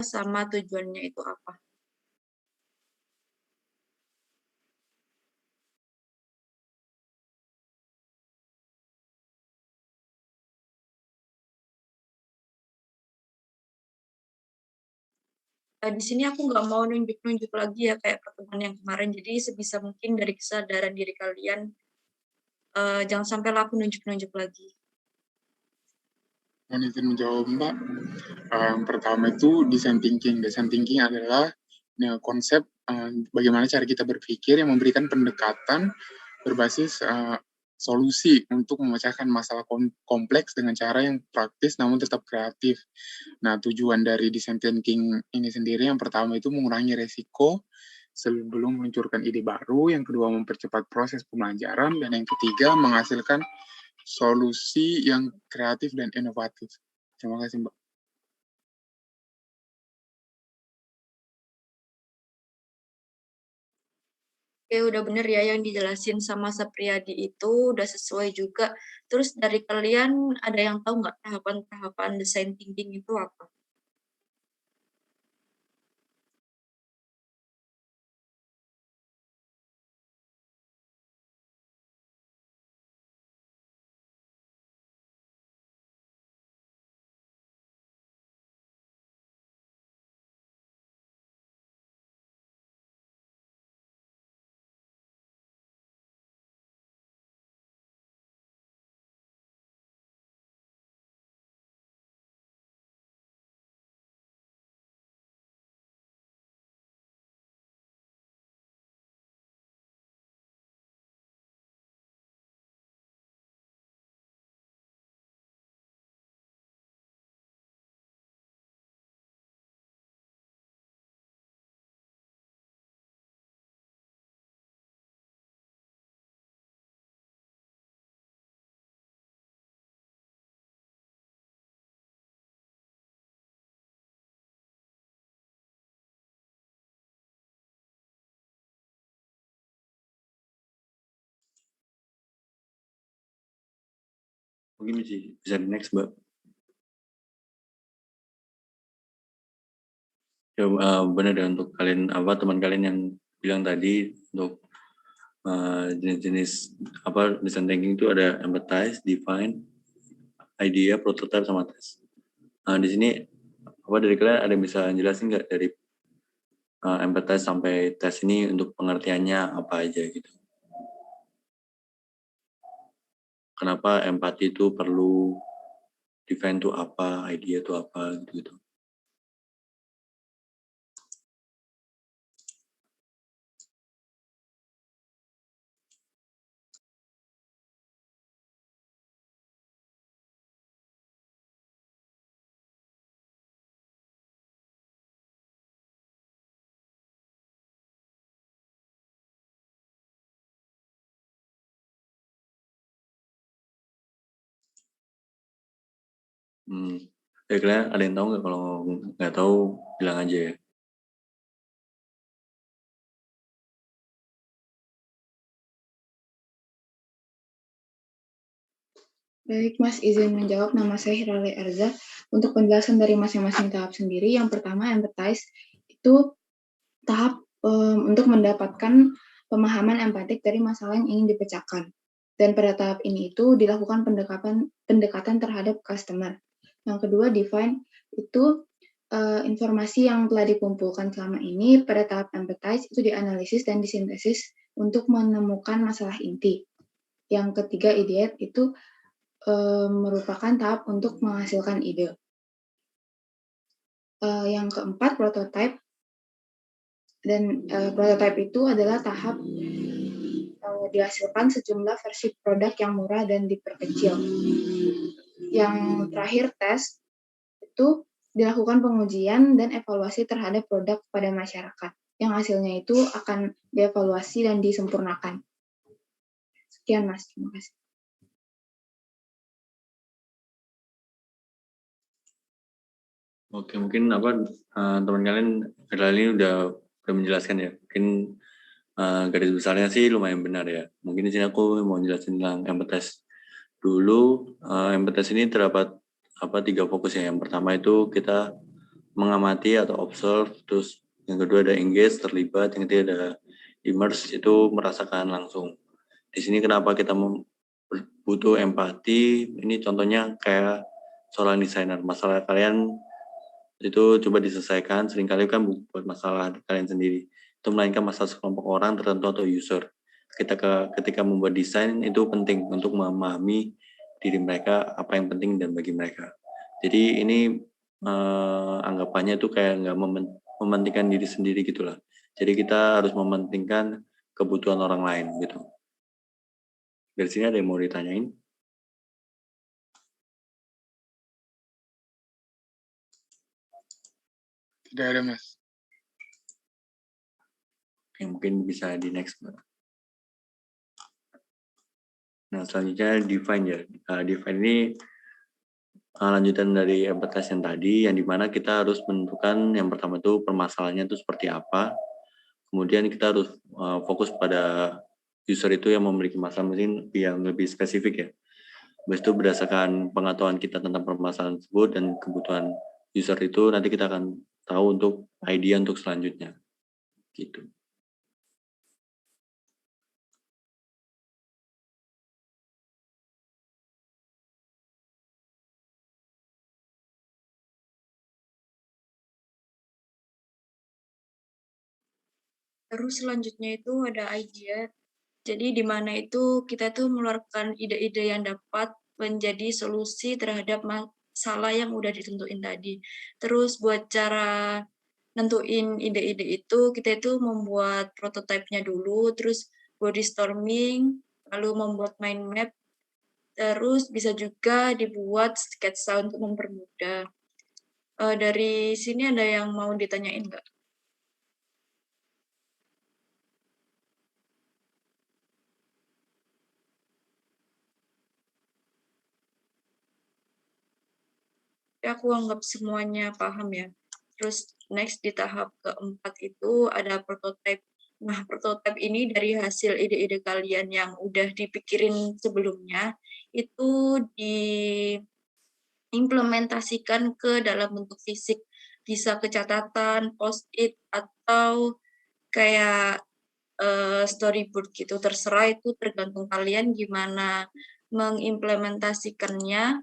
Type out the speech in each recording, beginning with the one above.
sama tujuannya itu apa? Di sini aku nggak mau nunjuk-nunjuk lagi ya kayak pertemuan yang kemarin. Jadi sebisa mungkin dari kesadaran diri kalian, jangan sampai aku nunjuk-nunjuk lagi. Mohon izin menjawab, Mbak. Yang pertama itu design thinking. Design thinking adalah konsep bagaimana cara kita berpikir yang memberikan pendekatan berbasis solusi untuk memecahkan masalah kompleks dengan cara yang praktis namun tetap kreatif. Nah, tujuan dari design thinking ini sendiri yang pertama itu mengurangi resiko sebelum meluncurkan ide baru, yang kedua mempercepat proses pembelajaran, dan yang ketiga menghasilkan solusi yang kreatif dan inovatif. Terima kasih, Mbak. Oke, udah bener ya yang dijelasin sama Sapriyadi itu, udah sesuai juga. Terus dari kalian ada yang tahu nggak tahapan-tahapan design thinking itu apa? Mungkin bisa di next, Mbak. Ya, benar ya untuk kalian teman kalian yang bilang tadi untuk jenis-jenis design thinking itu ada empathize, define, idea, prototype, sama tes. Di sini dari kalian ada yang bisa jelasin nggak dari empathize sampai tes ini untuk pengertiannya apa aja gitu? Kenapa empati itu perlu, define itu apa, idea itu apa gitu? Kalian ada yang tahu nggak? Kalau nggak tahu bilang aja ya. Baik, Mas, izin menjawab. Nama saya Hirale Erza. Untuk penjelasan dari masing-masing tahap sendiri, yang pertama empathize itu tahap untuk mendapatkan pemahaman empatik dari masalah yang ingin dipecahkan. Dan pada tahap ini itu dilakukan pendekatan terhadap customer. Yang kedua, define itu informasi yang telah dikumpulkan selama ini pada tahap empathize itu dianalisis dan disintesis untuk menemukan masalah inti. Yang ketiga, ideate itu merupakan tahap untuk menghasilkan ide. Yang keempat, prototype. Dan prototype itu adalah tahap dihasilkan sejumlah versi produk yang murah dan diperkecil. Yang terakhir, tes itu dilakukan pengujian dan evaluasi terhadap produk pada masyarakat. Yang hasilnya itu akan dievaluasi dan disempurnakan. Sekian, Mas. Terima kasih. Oke, mungkin teman kalian ini udah menjelaskan ya. Mungkin garis besarnya sih lumayan benar ya. Mungkin di sini aku mau jelasin tentang empathize dulu. Empathize ini terdapat 3 fokus ya. Yang pertama itu kita mengamati atau observe, terus yang kedua ada engage, terlibat, yang ketiga ada immerse, itu merasakan langsung. Di sini kenapa kita butuh empati, ini contohnya kayak seorang desainer, masalah kalian itu coba diselesaikan, seringkali kan buat masalah kalian sendiri, itu melainkan masalah sekelompok orang tertentu atau user. Ketika membuat desain itu penting untuk memahami diri mereka, apa yang penting dan bagi mereka. Jadi ini anggapannya itu kayak nggak mementingkan diri sendiri gitulah. Jadi kita harus mementingkan kebutuhan orang lain gitu. Dari sini ada yang mau ditanyain? Tidak ada, Mas. Yang mungkin bisa di next. Nah, selanjutnya define ya. Define ini lanjutan dari empathize yang tadi, yang dimana kita harus menentukan yang pertama itu permasalahannya itu seperti apa. Kemudian kita harus fokus pada user itu yang memiliki masalah mungkin yang lebih spesifik ya. Habis itu berdasarkan pengetahuan kita tentang permasalahan tersebut dan kebutuhan user itu, nanti kita akan tahu untuk idea untuk selanjutnya. Gitu. Terus selanjutnya itu ada idea. Jadi di mana itu kita tuh mengeluarkan ide-ide yang dapat menjadi solusi terhadap masalah yang udah ditentuin tadi. Terus buat cara nentuin ide-ide itu, kita itu membuat prototipenya dulu, terus body storming, lalu membuat mind map, terus bisa juga dibuat sketsa untuk mempermudah. Dari sini ada yang mau ditanyain nggak? Ya, aku anggap semuanya paham ya. Terus next di tahap keempat itu ada prototype. Nah, prototype ini dari hasil ide-ide kalian yang udah dipikirin sebelumnya, itu diimplementasikan ke dalam bentuk fisik. Bisa ke catatan, post-it, atau kayak storyboard gitu. Terserah itu tergantung kalian gimana mengimplementasikannya.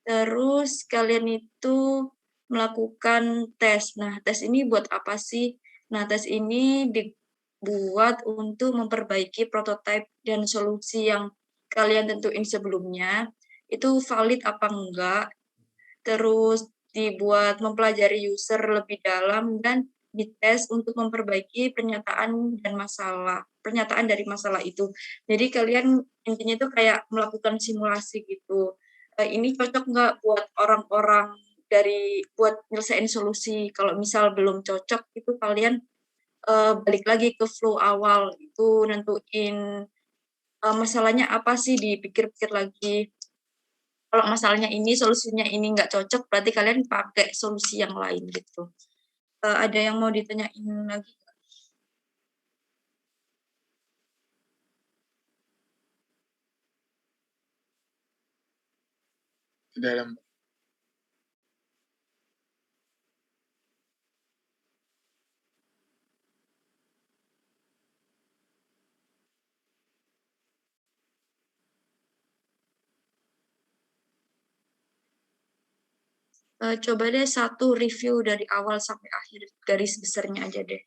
Terus kalian itu melakukan tes. Nah, tes ini buat apa sih? Nah, tes ini dibuat untuk memperbaiki prototipe dan solusi yang kalian tentuin sebelumnya, itu valid apa enggak, terus dibuat mempelajari user lebih dalam dan dites untuk memperbaiki pernyataan dari masalah itu. Jadi kalian intinya itu kayak melakukan simulasi gitu. Ini cocok nggak buat orang-orang buat nyelesain solusi. Kalau misal belum cocok itu kalian balik lagi ke flow awal itu nentuin masalahnya apa sih, dipikir-pikir lagi. Kalau masalahnya ini, solusinya ini nggak cocok, berarti kalian pakai solusi yang lain gitu. Ada yang mau ditanyain lagi? Tidak ada. Coba deh satu review dari awal sampai akhir, garis besarnya aja deh.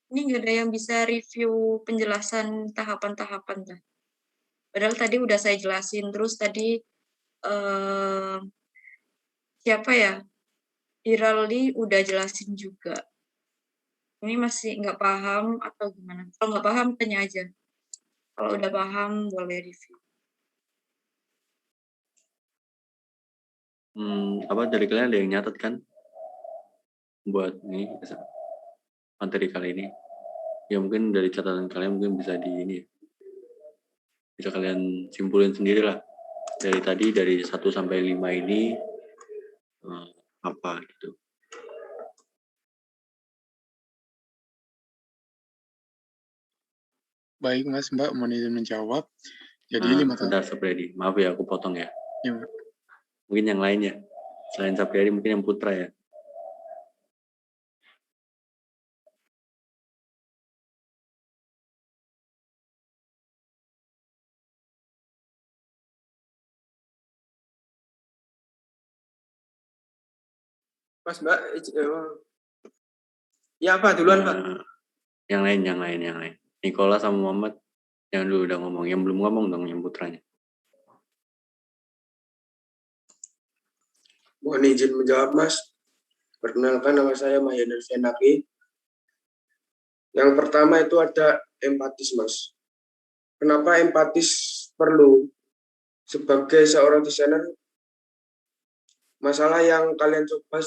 Ini nggak ada yang bisa review penjelasan tahapan-tahapan kan? Padahal tadi udah saya jelasin, terus tadi siapa ya? Irali udah jelasin juga. Ini masih nggak paham atau gimana? Kalau nggak paham, tanya aja. Kalau udah paham, boleh review. Dari kalian ada yang nyatet kan? buat ini materi kali ini. Ya mungkin dari catatan kalian mungkin bisa bisa kalian simpulin sendiri lah. Dari tadi dari 1 sampai 5 ini apa gitu. Baik Mas, Mbak, mohon izin menjawab. Jadi 5 tahun. Bentar Sapriyadi, maaf ya aku potong ya. Ya, Mbak. Mungkin yang lainnya, selain Sapriyadi mungkin yang Putra ya. Mas, Mbak, ya apa duluan, Pak? Yang lain. Nikola sama Muhammad, yang dulu udah ngomong. Yang belum ngomong dong, yang putranya. Mohon izin menjawab, Mas. Perkenalkan, nama saya Mahyana Fianaki. Yang pertama itu ada empatis, Mas. Kenapa empatis perlu? Sebagai seorang desainer, masalah yang kalian coba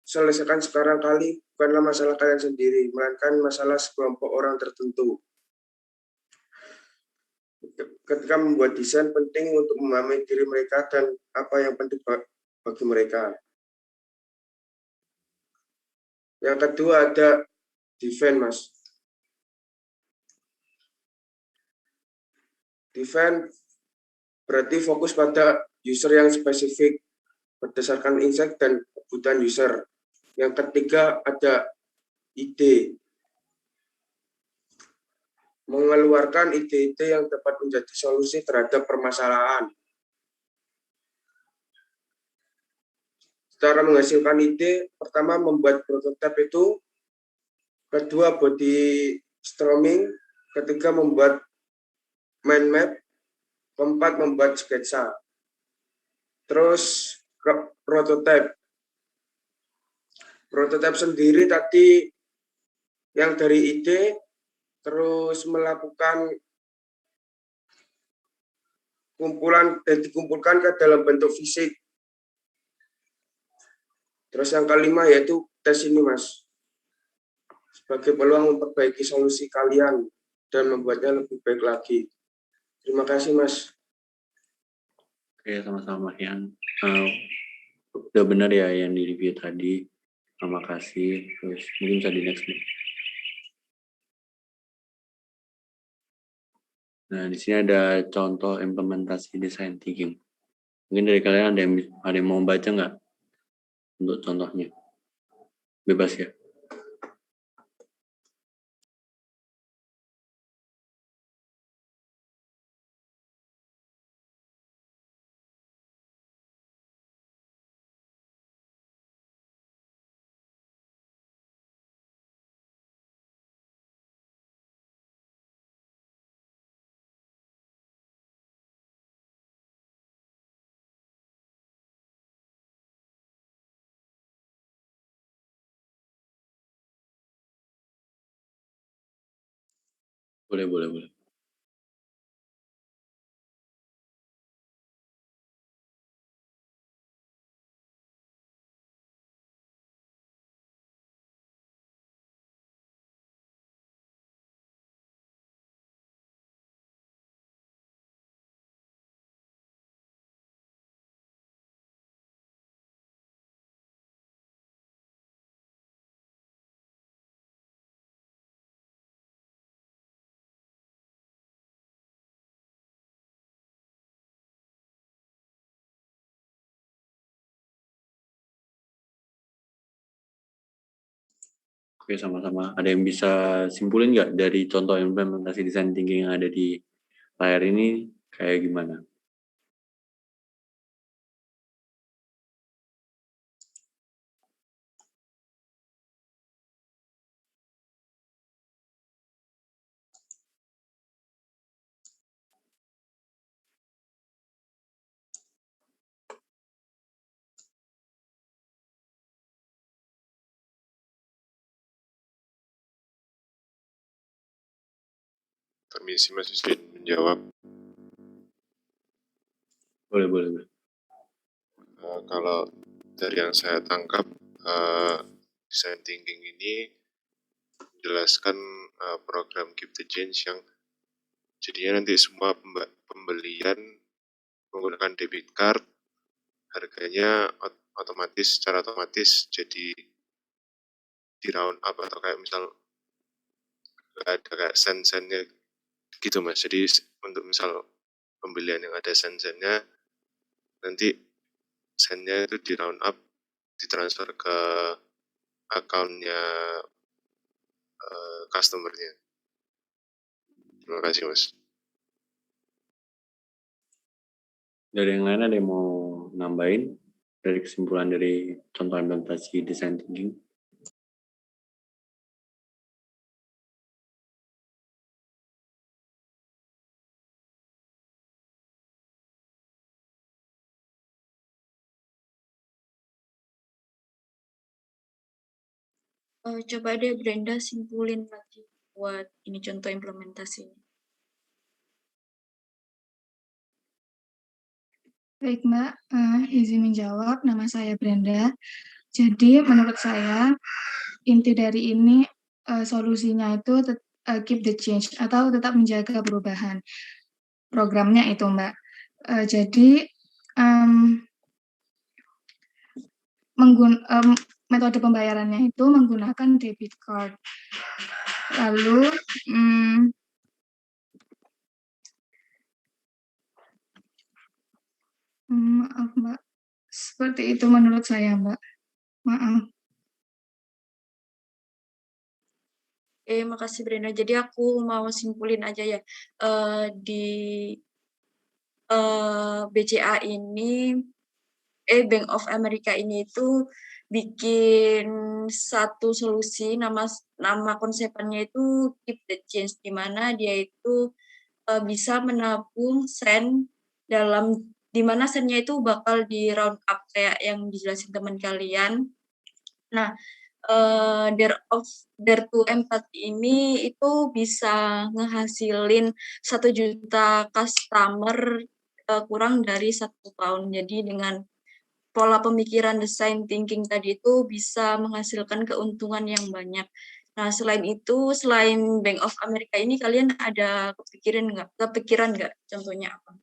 selesaikan sekarang kali bukanlah masalah kalian sendiri, melainkan masalah sekelompok orang tertentu. Ketika membuat desain, penting untuk memahami diri mereka dan apa yang penting bagi mereka. Yang kedua ada defend, Mas. Defend berarti fokus pada user yang spesifik berdasarkan insight dan kebutuhan user. Yang ketiga ada ide. Mengeluarkan ide-ide yang dapat menjadi solusi terhadap permasalahan. Cara menghasilkan ide, pertama membuat prototipe itu, kedua body storming, ketiga membuat mind map, keempat membuat sketsa. Terus ke prototipe. Prototipe sendiri tadi yang dari ide, terus melakukan dikumpulkan ke dalam bentuk fisik. Terus yang kelima yaitu tes ini, Mas. Sebagai peluang memperbaiki solusi kalian dan membuatnya lebih baik lagi. Terima kasih, Mas. Oke, sama-sama yang udah benar ya yang di review tadi. Terima kasih. Terus mungkin bisa di next nih. Nah, di sini ada contoh implementasi design thinking. Mungkin dari kalian ada yang mau baca nggak untuk contohnya? Bebas ya. Boleh. Oke, sama-sama. Ada yang bisa simpulin nggak dari contoh implementasi design thinking yang ada di layar ini kayak gimana? Permisi Mas, izin menjawab. Boleh. Kalau dari yang saya tangkap, design thinking ini menjelaskan program Keep the Change yang jadinya nanti semua pembelian menggunakan debit card harganya secara otomatis jadi di round up, atau kayak misal ada kayak sen-sennya gitu Mas. Jadi untuk misal pembelian yang ada sen-sennya, nanti sennya itu di round up, ditransfer ke akunnya customer-nya. Terima kasih Mas. Dari yang lain ada yang mau nambahin dari kesimpulan dari contoh implementasi design thinking? Coba deh Brenda simpulin lagi buat ini contoh implementasinya. Baik Mbak, izin menjawab, nama saya Brenda. Jadi menurut saya inti dari ini solusinya itu keep the change atau tetap menjaga perubahan. Programnya itu Mbak. Jadi metode pembayarannya itu menggunakan debit card. Lalu maaf Mbak, seperti itu menurut saya Mbak. Maaf. Makasih Brenda. Jadi aku mau simpulin aja ya. Di BCA ini, Bank of America ini itu bikin satu solusi, nama konsepannya itu Keep the Change, di mana dia itu bisa menabung sen di mana sennya itu bakal di round up kayak yang dijelasin teman kalian. Nah, Dare to Empathy ini itu bisa ngehasilin 1 juta customer kurang dari 1 tahun. Jadi dengan pola pemikiran design thinking tadi itu bisa menghasilkan keuntungan yang banyak. Nah, selain itu, selain Bank of America ini, kalian ada kepikiran nggak contohnya apa?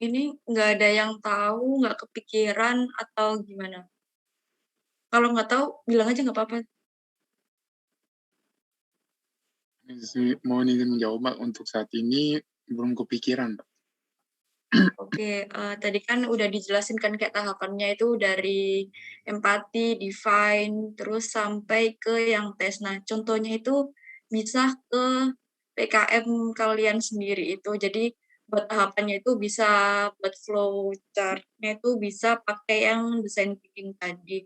Ini nggak ada yang tahu, nggak kepikiran, atau gimana? Kalau nggak tahu, bilang aja nggak apa-apa. Mohon izin menjawab, Mbak. Untuk saat ini belum kepikiran, Mbak. Oke, tadi kan udah dijelasin kan kayak tahapannya itu dari empati, define, terus sampai ke yang tes. Nah, contohnya itu bisa ke PKM kalian sendiri itu. Jadi buat tahapannya itu bisa buat flow chart-nya itu bisa pakai yang design thinking tadi.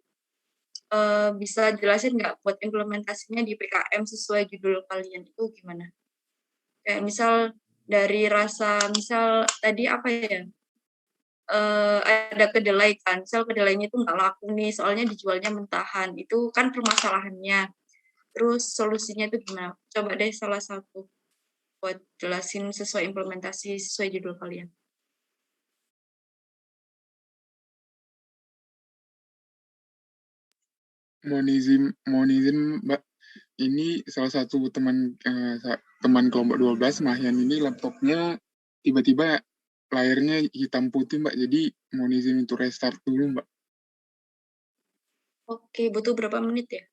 Bisa jelasin nggak buat implementasinya di PKM sesuai judul kalian itu gimana? Kayak misal dari misal tadi apa ya? Ada kedelai kan, misal kedelainya itu nggak laku nih, soalnya dijualnya mentahan. Itu kan permasalahannya. Terus solusinya itu gimana? Coba deh salah satu buat jelasin sesuai implementasi, sesuai judul kalian. Mohon izin, Mbak. Ini salah satu teman kelompok 12, Mahyan, ini laptopnya tiba-tiba layarnya hitam putih, Mbak. Jadi mohon izin untuk restart dulu, Mbak. Oke, butuh berapa menit ya?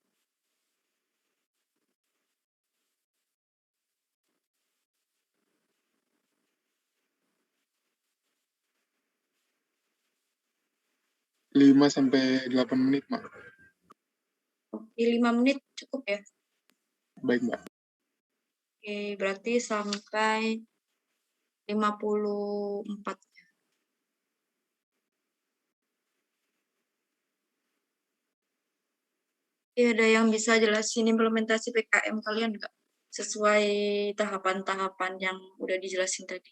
5-8 menit, Mbak. Oke, 5 menit cukup ya? Baik, Mbak. Oke, berarti sampai 54. Ada yang bisa jelasin implementasi PKM kalian nggak? Sesuai tahapan-tahapan yang udah dijelasin tadi.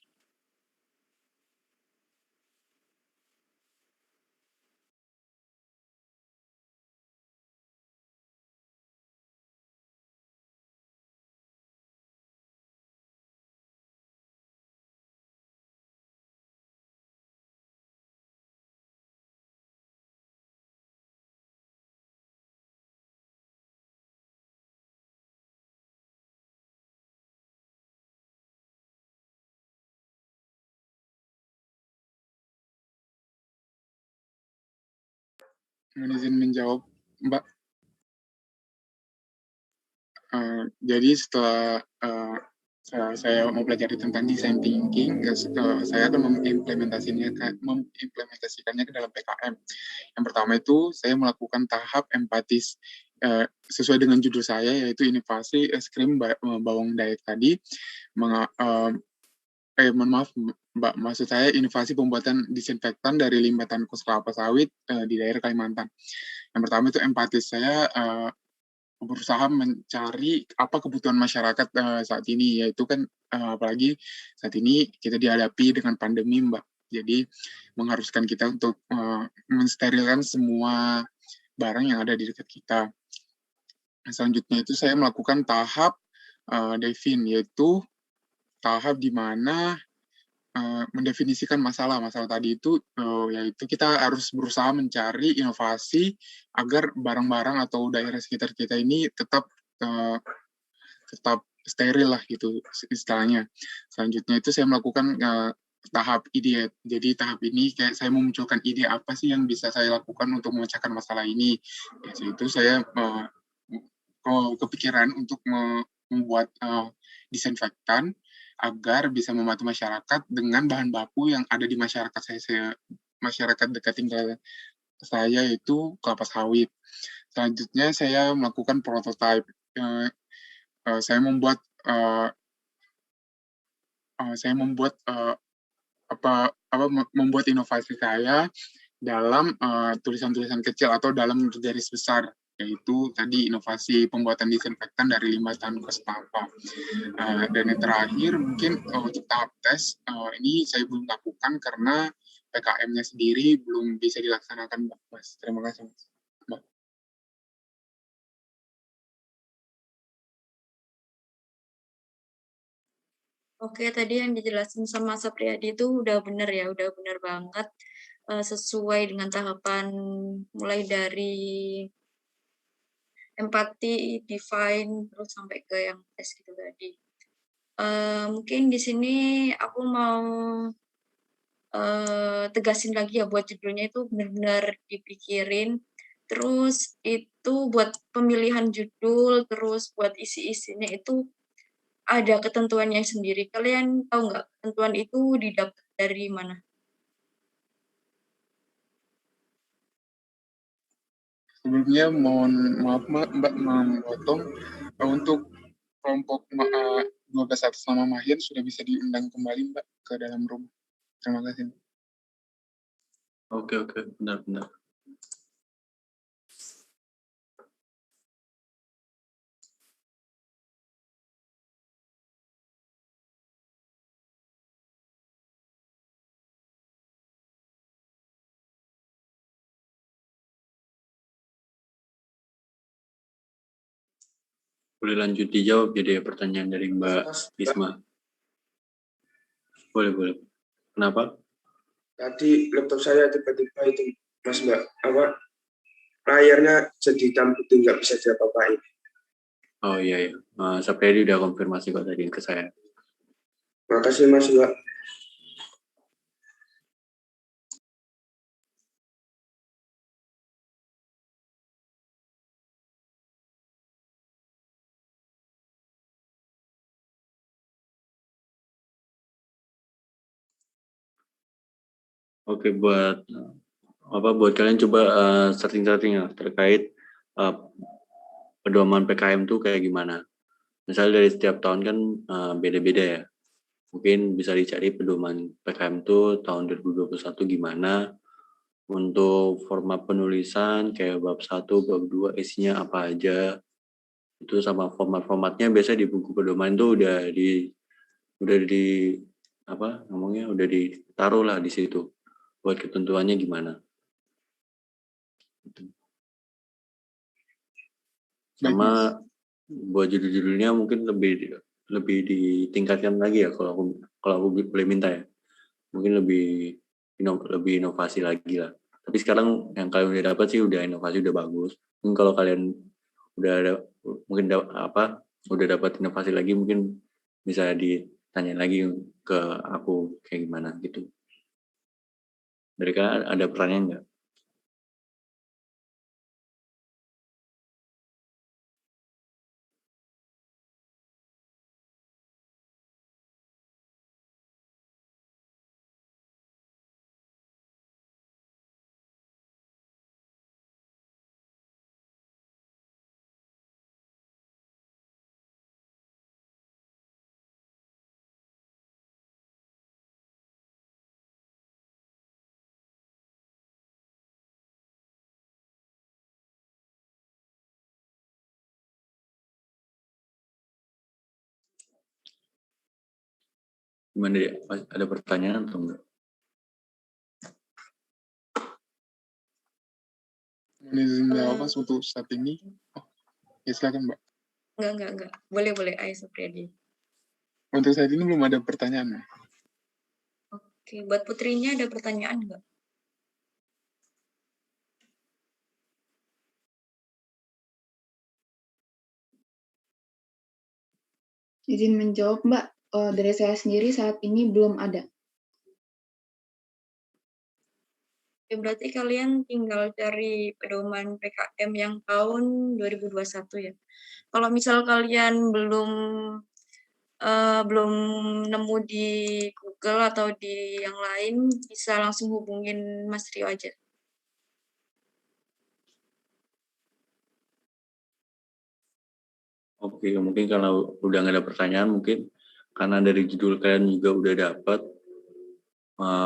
Mohon izin menjawab, Mbak. Jadi setelah saya mempelajari tentang design thinking, saya akan mengimplementasikannya ke dalam PKM. Yang pertama itu saya melakukan tahap empatis sesuai dengan judul saya, yaitu inovasi es krim bawang diet tadi. Mohon maaf, Mbak, maksud saya inovasi pembuatan disinfektan dari limbah tangkus kelapa sawit di daerah Kalimantan. Yang pertama itu empatis. Saya berusaha mencari apa kebutuhan masyarakat saat ini, yaitu kan apalagi saat ini kita dihadapi dengan pandemi, Mbak. Jadi mengharuskan kita untuk mensterilkan semua barang yang ada di dekat kita. Selanjutnya itu saya melakukan tahap Devin, yaitu tahap di mana mendefinisikan masalah tadi itu, yaitu kita harus berusaha mencari inovasi agar barang-barang atau daerah sekitar kita ini tetap steril lah gitu istilahnya. Selanjutnya itu saya melakukan tahap ide. Jadi tahap ini kayak saya memunculkan ide apa sih yang bisa saya lakukan untuk memecahkan masalah ini. Itu saya kepikiran untuk membuat disinfektan agar bisa membantu masyarakat dengan bahan baku yang ada di masyarakat masyarakat dekat tinggal saya itu kelapa sawit. Selanjutnya saya melakukan prototype. Saya membuat membuat inovasi saya dalam tulisan-tulisan kecil atau dalam garis besar, yaitu tadi inovasi pembuatan disinfektan dari limbah tangkus kelapa. Dan yang terakhir mungkin untuk tahap tes ini saya belum lakukan karena PKM-nya sendiri belum bisa dilaksanakan, Mas. Terima kasih, Mas. Mbak. Oke, tadi yang dijelasin sama Sapriyadi itu udah bener ya, udah bener banget. Sesuai dengan tahapan mulai dari empati, define, terus sampai ke yang tes gitu tadi. Mungkin di sini aku mau tegasin lagi ya buat judulnya itu benar-benar dipikirin. Terus itu buat pemilihan judul, terus buat isi-isinya itu ada ketentuannya sendiri. Kalian tahu nggak ketentuan itu didapat dari mana? Sebelumnya mohon maaf, Mbak, memotong. Untuk kelompok 12 atas nama Mahir sudah bisa diundang kembali, Mbak, ke dalam room. Terima kasih. Oke, benar. Boleh lanjut dijawab jadi pertanyaan dari Mbak Isma. Boleh. Kenapa? Tadi laptop saya tiba-tiba itu, Mas Mbak, layarnya jadi hitam putih, nggak bisa diapa-apain. Oh iya. Sapriyadi udah konfirmasi kok tadi ke saya. Makasih, Mas Mbak. Oke, buat buat kalian coba searching ya terkait uh, pedoman PKM tuh kayak gimana. Misalnya dari setiap tahun kan beda-beda ya. Mungkin bisa dicari pedoman PKM tuh tahun 2021 gimana. Untuk format penulisan kayak bab 1, bab 2 isinya apa aja. Itu sama format-formatnya biasanya di buku pedoman tuh udah di apa ngomongnya udah ditaruh lah di situ buat ketentuannya gimana. Baik, Mas. Sama buat judul-judulnya mungkin lebih ditingkatkan lagi ya kalau aku boleh minta ya. Mungkin lebih inovasi lagi lah. Tapi sekarang yang kalian udah dapat sih udah inovasi udah bagus. Mungkin kalau kalian udah ada mungkin udah dapat inovasi lagi mungkin bisa ditanya lagi ke aku kayak gimana gitu. Dari kalian ada pertanyaan nggak? Gimana ya? Ada pertanyaan atau enggak? Izin jawab Mas untuk saat ini. Oh, ya silakan Mbak. Enggak. Boleh, Ais Supriyadi. Untuk saat ini belum ada pertanyaan. Oke, buat Putrinya ada pertanyaan nggak? Izin menjawab, Mbak. Dari saya sendiri saat ini belum ada. Ya, berarti kalian tinggal cari pedoman PKM yang tahun 2021 ya. Kalau misal kalian belum nemu di Google atau di yang lain, bisa langsung hubungin Mas Rio aja. Oke, mungkin kalau udah nggak ada pertanyaan, mungkin karena dari judul kalian juga udah dapat,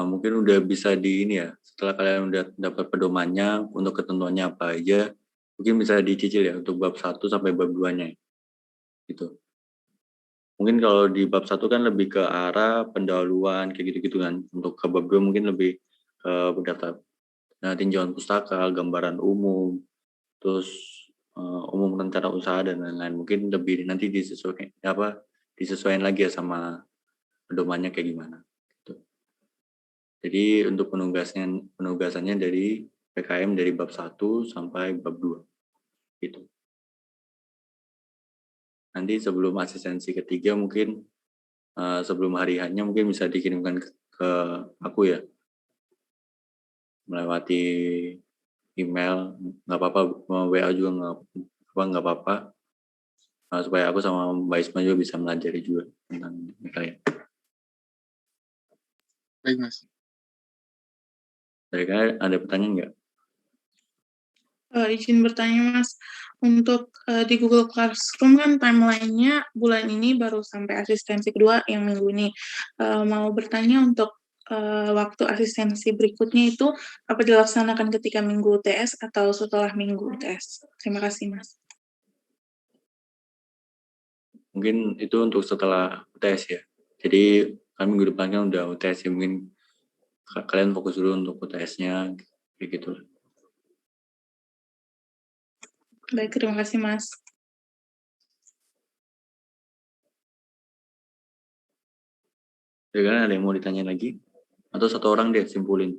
mungkin udah bisa di ini ya. Setelah kalian udah dapat pedomannya untuk ketentuannya apa aja, mungkin bisa dicicil ya untuk bab 1 sampai bab 2-nya gitu. Mungkin kalau di bab 1 kan lebih ke arah pendahuluan kayak gitu-gitu kan. Untuk ke bab 2 mungkin lebih ke data tinjauan pustaka, gambaran umum, terus umum rencana usaha dan lain-lain. Mungkin lebih nanti disesuaikan lagi ya sama pedomannya kayak gimana. Gitu. Jadi untuk penugasannya dari PKM dari bab 1 sampai bab 2 gitu. Nanti sebelum asistensi ketiga mungkin sebelum hari hanya mungkin bisa dikirimkan ke aku ya melewati email, nggak apa-apa, WA juga nggak apa-apa, supaya aku sama Mbak Isma juga bisa melajari juga tentang kalian. Baik Mas. Dari kalian ada pertanyaan nggak? Izin bertanya Mas, untuk di Google Classroom kan timeline-nya bulan ini baru sampai asistensi kedua yang minggu ini. Mau bertanya untuk waktu asistensi berikutnya itu apa dilaksanakan ketika minggu UTS atau setelah minggu UTS? Terima kasih Mas. Mungkin itu untuk setelah UTS ya. Jadi kami minggu depan kan udah UTS ya, mungkin kalian fokus dulu untuk UTS-nya kayak gitu. Baik, terima kasih Mas. Jadi kan ada yang mau ditanya lagi? Atau satu orang deh simpulin?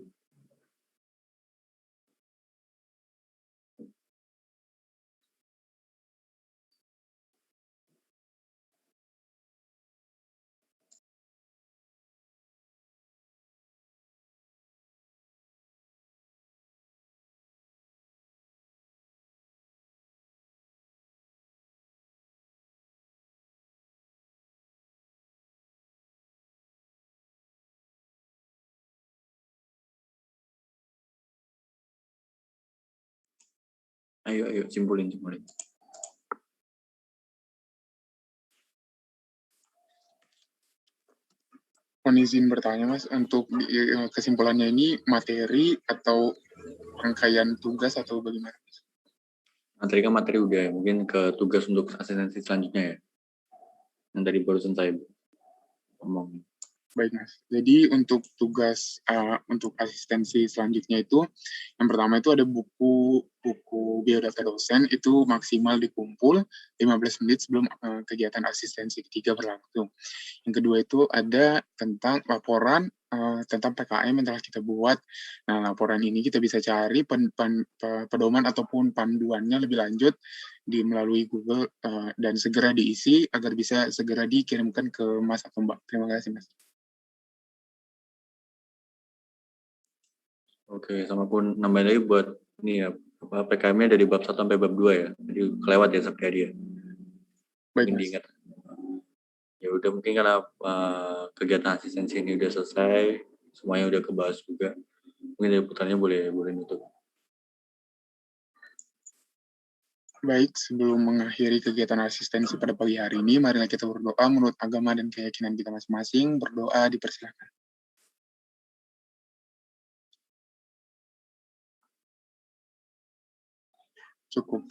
Ayo, simpulin. Mohon izin bertanya, Mas, untuk kesimpulannya ini materi atau rangkaian tugas atau bagaimana? Materi udah ya, mungkin ke tugas untuk asistensi selanjutnya ya. Yang tadi barusan saya ngomong. Baik, Mas. Jadi untuk tugas untuk asistensi selanjutnya itu, yang pertama itu ada buku biodata dosen, itu maksimal dikumpul 15 menit sebelum kegiatan asistensi ketiga berlangsung. Yang kedua itu ada tentang laporan tentang PKM yang telah kita buat. Nah, laporan ini kita bisa cari pedoman ataupun panduannya lebih lanjut melalui Google dan segera diisi agar bisa segera dikirimkan ke Mas atau Mbak. Terima kasih, Mas. Oke, sama pun nambahin lagi buat ini ya, PKM-nya dari bab 1 sampai bab 2 ya. Jadi kelewat ya sampai dia. Baik, Mungkin Mas. diingat. Ya udah, mungkin karena kegiatan asistensi ini udah selesai, semuanya udah kebahas juga. Mungkin dari putarnya boleh nutup. Baik, sebelum mengakhiri kegiatan asistensi pada pagi hari ini, marilah kita berdoa menurut agama dan keyakinan kita masing-masing. Berdoa dipersilakan. Cukup.